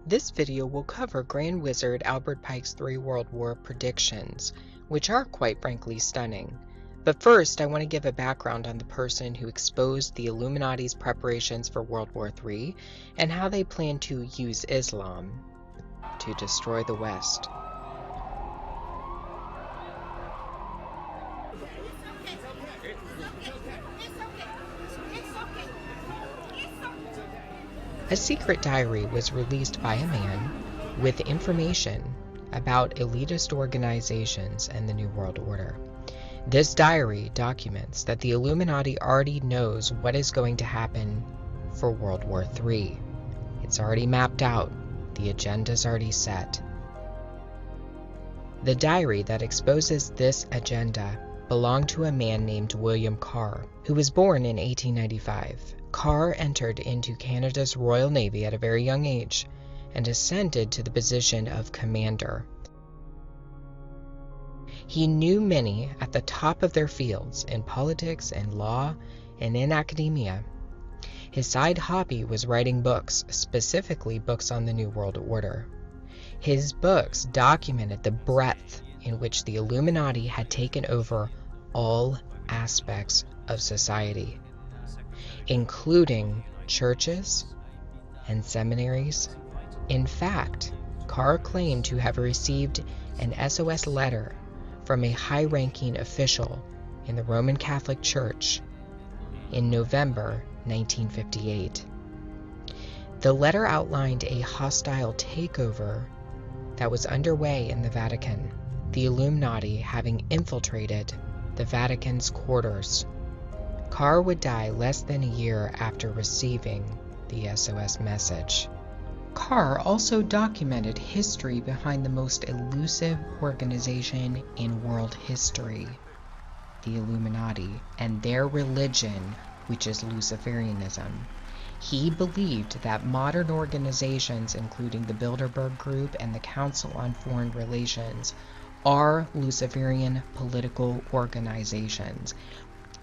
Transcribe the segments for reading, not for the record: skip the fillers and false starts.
This video will cover Grand Wizard Albert Pike's 3 World War predictions, which are quite frankly stunning. But first, I want to give a background on the person who exposed the Illuminati's preparations for World War III and how they plan to use Islam to destroy the West. A secret diary was released by a man with information about elitist organizations and the New World Order. This diary documents that the Illuminati already knows what is going to happen for World War III. It's already mapped out. The agenda's already set. The diary that exposes this agenda belonged to a man named William Carr, who was born in 1895. Carr entered into Canada's Royal Navy at a very young age and ascended to the position of commander. He knew many at the top of their fields in politics and law and in academia. His side hobby was writing books, specifically books on the New World Order. His books documented the breadth in which the Illuminati had taken over all aspects of society, including churches and seminaries. In fact, Carr claimed to have received an SOS letter from a high-ranking official in the Roman Catholic Church in November 1958. The letter outlined a hostile takeover that was underway in the Vatican, the Illuminati having infiltrated the Vatican's quarters. Carr would die less than a year after receiving the SOS message. Carr also documented history behind the most elusive organization in world history, the Illuminati, and their religion, which is Luciferianism. He believed that modern organizations, including the Bilderberg Group and the Council on Foreign Relations, are Luciferian political organizations.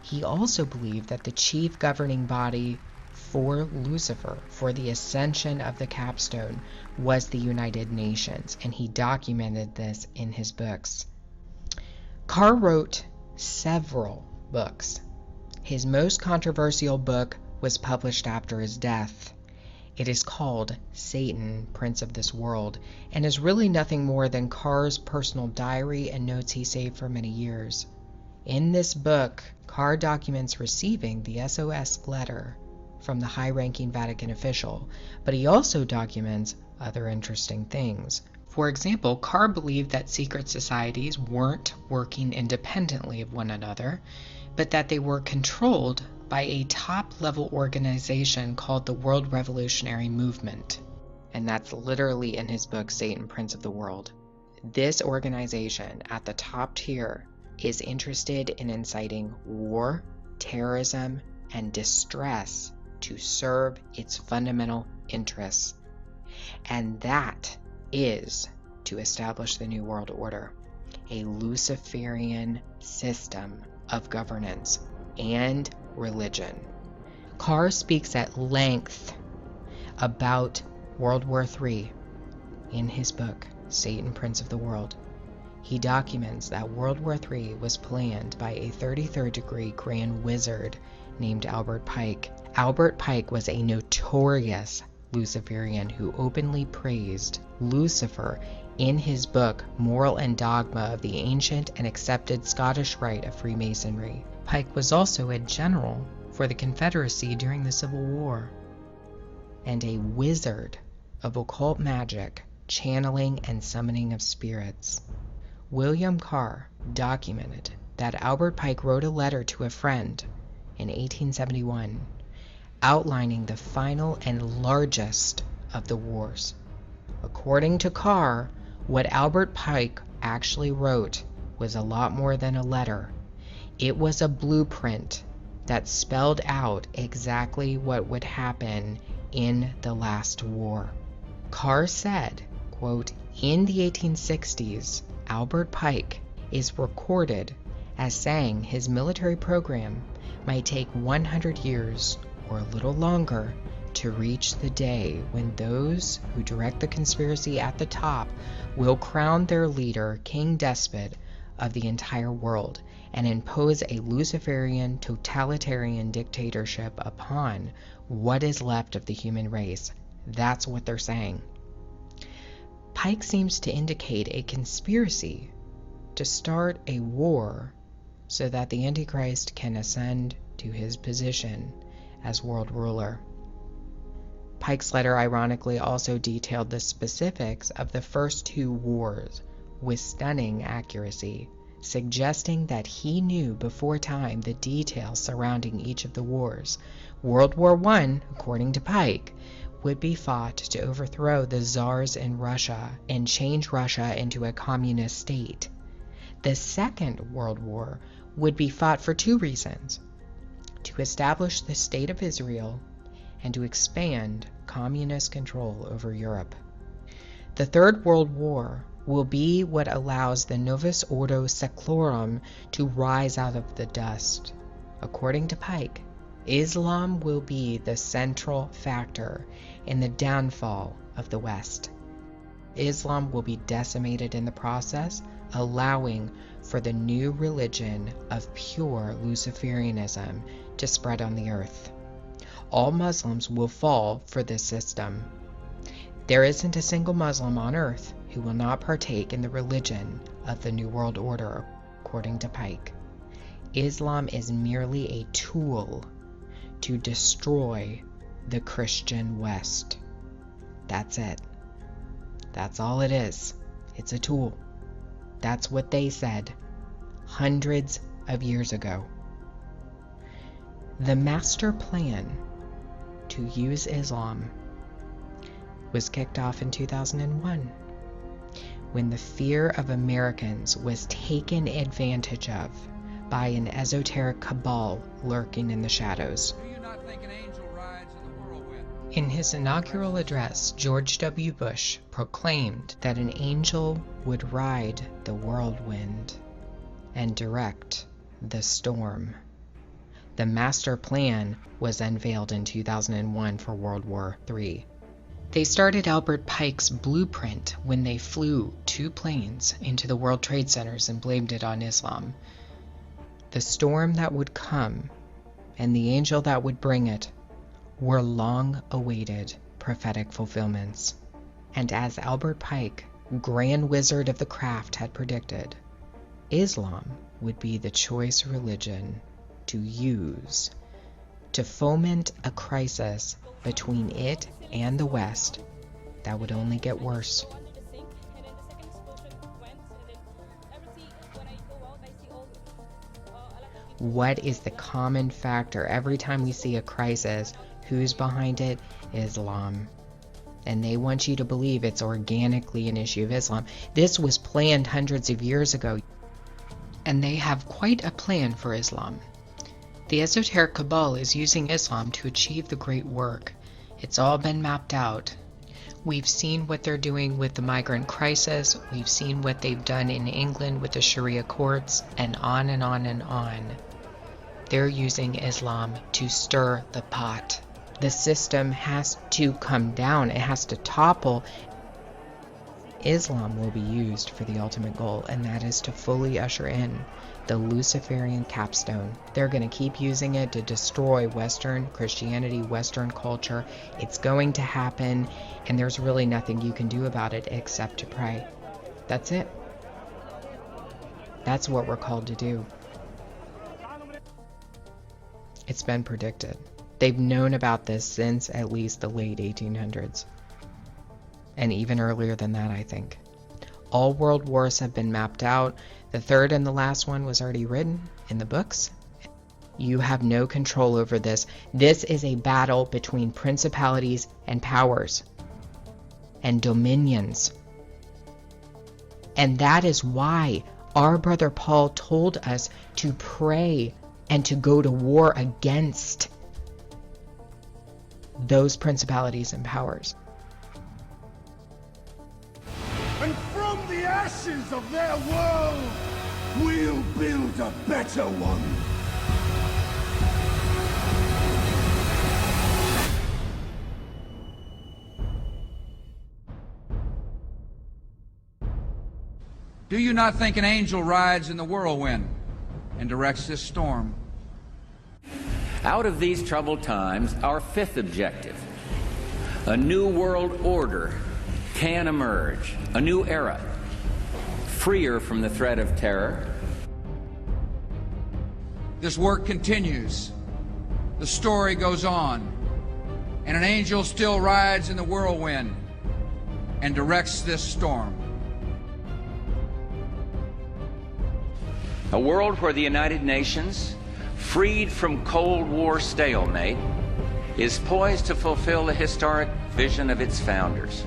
He also believed that the chief governing body for Lucifer, for the ascension of the capstone, was the United Nations, and he documented this in his books. Carr wrote several books. His most controversial book was published after his death. It is called Satan, Prince of this World, and is really nothing more than Carr's personal diary and notes he saved for many years. In this book, Carr documents receiving the SOS letter from the high-ranking Vatican official, but he also documents other interesting things. For example, Carr believed that secret societies weren't working independently of one another, but that they were controlled by a top-level organization called the World Revolutionary Movement. And that's literally in his book, Satan, Prince of the World. This organization at the top tier is interested in inciting war, terrorism, and distress to serve its fundamental interests. And that is to establish the New World Order, a Luciferian system of governance and religion. Carr speaks at length about World War III in his book, Satan, Prince of the World. He documents that World War III was planned by a 33rd-degree Grand Wizard named Albert Pike. Albert Pike was a notorious Luciferian who openly praised Lucifer in his book Moral and Dogma of the Ancient and Accepted Scottish Rite of Freemasonry. Pike was also a general for the Confederacy during the Civil War and a wizard of occult magic, channeling and summoning of spirits. William Carr documented that Albert Pike wrote a letter to a friend in 1871 outlining the final and largest of the wars. According to Carr, what Albert Pike actually wrote was a lot more than a letter. It was a blueprint that spelled out exactly what would happen in the last war. Carr said, quote, "In the 1860s, Albert Pike is recorded as saying his military program might take 100 years or a little longer to reach the day when those who direct the conspiracy at the top will crown their leader king despot of the entire world and impose a Luciferian totalitarian dictatorship upon what is left of the human race. That's what they're saying. Pike seems to indicate a conspiracy to start a war so that the Antichrist can ascend to his position as world ruler. Pike's letter ironically also detailed the specifics of the first two wars with stunning accuracy, suggesting that he knew before time the details surrounding each of the wars. World War I, according to Pike, would be fought to overthrow the czars in Russia and change Russia into a communist state. The Second World War would be fought for two reasons: to establish the State of Israel and to expand communist control over Europe. The Third World War will be what allows the Novus Ordo Seclorum to rise out of the dust. According to Pike, Islam will be the central factor in the downfall of the West. Islam will be decimated in the process, allowing for the new religion of pure Luciferianism to spread on the earth. All Muslims will fall for this system. There isn't a single Muslim on earth who will not partake in the religion of the New World Order, according to Pike. Islam is merely a tool to destroy the Christian West. That's it. That's all it is. It's a tool. That's what they said hundreds of years ago. The master plan to use Islam was kicked off in 2001 when the fear of Americans was taken advantage of by an esoteric cabal lurking in the shadows. Do you not think an angel rides in the whirlwind? In his inaugural address, George W. Bush proclaimed that an angel would ride the whirlwind and direct the storm. The master plan was unveiled in 2001 for World War III. They started Albert Pike's blueprint when they flew 2 planes into the World Trade Centers and blamed it on Islam. The storm that would come and the angel that would bring it were long-awaited prophetic fulfillments. And as Albert Pike, Grand Wizard of the craft, had predicted, Islam would be the choice religion to use to foment a crisis between it and the West that would only get worse. What is the common factor every time we see a crisis? Who's behind it? Islam. And they want you to believe it's organically an issue of Islam. This was planned hundreds of years ago, and they have quite a plan for Islam. The esoteric cabal is using Islam to achieve the great work. It's all been mapped out. We've seen what they're doing with the migrant crisis. We've seen what they've done in England with the Sharia courts, and on and on and on. They're using Islam to stir the pot. The system has to come down. It has to topple. Islam will be used for the ultimate goal, and that is to fully usher in the Luciferian capstone. They're going to keep using it to destroy Western Christianity, Western culture. It's going to happen, and there's really nothing you can do about it except to pray. That's it. That's what we're called to do. It's been predicted. They've known about this since at least the late 1800s. And even earlier than that, I think. All world wars have been mapped out. The third and the last one was already written in the books. You have no control over this. This is a battle between principalities and powers and dominions. And that is why our brother Paul told us to pray and to go to war against those principalities and powers. And from the ashes of their world, we'll build a better one. Do you not think an angel rides in the whirlwind and directs this storm? Out of these troubled times, our fifth objective, a new world order can emerge, a new era, freer from the threat of terror. This work continues. The story goes on, and an angel still rides in the whirlwind and directs this storm. A world where the United Nations, freed from Cold War stalemate, is poised to fulfill the historic vision of its founders.